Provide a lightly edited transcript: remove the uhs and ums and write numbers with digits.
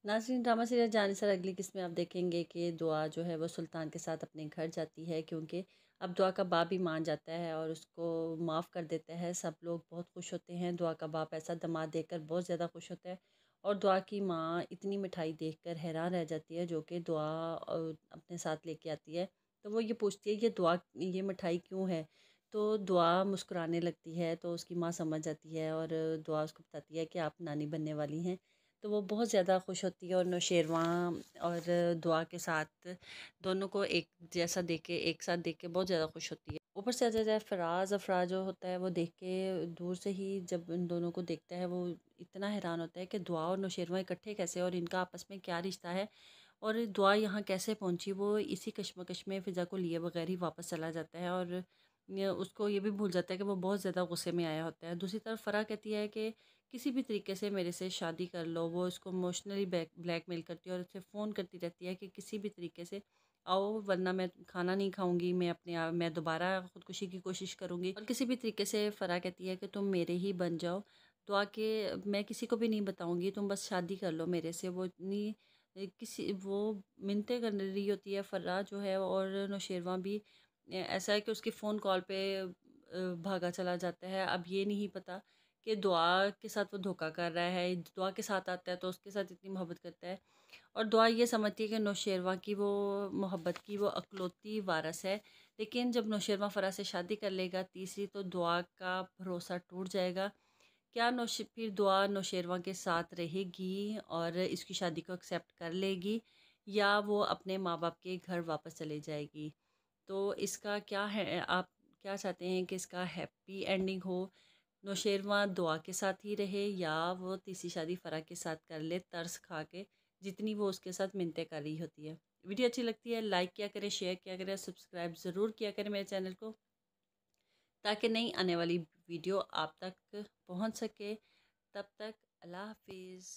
नाज़रीन, drama serial Jannisar अगली किस्त में आप देखेंगे कि दुआ जो है वो सुल्तान के साथ अपने घर जाती है, क्योंकि अब दुआ का बाप भी मान जाता है और उसको माफ़ कर देता है। सब लोग बहुत खुश होते हैं। दुआ का बाप ऐसा दामाद देखकर बहुत ज़्यादा खुश होता है और दुआ की माँ इतनी मिठाई देखकर हैरान रह जाती है, जो कि दुआ अपने साथ लेके आती है। तो वो ये पूछती है, ये मिठाई क्यों है? तो दुआ मुस्कुराने लगती है, तो उसकी माँ समझ जाती है और दुआ उसको बताती है कि आप नानी बनने वाली हैं। तो वो बहुत ज़्यादा खुश होती है और नौशेरवां और दुआ के साथ दोनों को एक साथ देख के बहुत ज़्यादा खुश होती है। ऊपर से अजय अफराज जो होता है वो देख के दूर से ही जब इन दोनों को देखता है, वो इतना हैरान होता है कि दुआ और नौशेरवां इकट्ठे कैसे और इनका आपस में क्या रिश्ता है और दुआ यहाँ कैसे पहुँची। वो इसी कश्मकश में फ़िज़ा को लिए बगैर ही वापस चला जाता है और उसको ये भी भूल जाता है कि वो बहुत ज़्यादा गुस्से में आया होता है। दूसरी तरफ फ़रा कहती है कि किसी भी तरीके से मेरे से शादी कर लो। वो इसको इमोशनली ब्लैकमेल करती है और उसे फ़ोन करती रहती है कि किसी भी तरीके से आओ, वरना मैं खाना नहीं खाऊंगी, मैं दोबारा ख़ुदकुशी की कोशिश करूंगी। और किसी भी तरीके से फ़रा कहती है कि तुम मेरे ही बन जाओ, दुआ के मैं किसी को भी नहीं बताऊंगी, तुम बस शादी कर लो मेरे से। वो मिन्नतें कर रही होती है फ़रा जो है, और नौशेरवां भी ऐसा है कि उसकी फ़ोन कॉल पे भागा चला जाता है। अब ये नहीं पता कि दुआ के साथ वो धोखा कर रहा है, दुआ के साथ आता है तो उसके साथ इतनी मोहब्बत करता है, और दुआ ये समझती है कि नौशेरवां की वो मोहब्बत की वो अकलौती वारस है। लेकिन जब नौशेरवां फ़रा से शादी कर लेगा तीसरी, तो दुआ का भरोसा टूट जाएगा। क्या फिर दुआ नौशेरवां के साथ रहेगी और इसकी शादी को एक्सेप्ट कर लेगी, या वो अपने माँ बाप के घर वापस चले जाएगी? तो इसका क्या है, आप क्या चाहते हैं कि इसका हैप्पी एंडिंग हो, नौशेरवां दुआ के साथ ही रहे, या वो तीसरी शादी फ़रा के साथ कर ले तरस खा के, जितनी वो उसके साथ मिन्नतें कर रही होती है। वीडियो अच्छी लगती है लाइक किया करें, शेयर किया करें, सब्सक्राइब ज़रूर किया करें मेरे चैनल को, ताकि नई आने वाली वीडियो आप तक पहुंच सके। तब तक अल्लाह हाफिज़।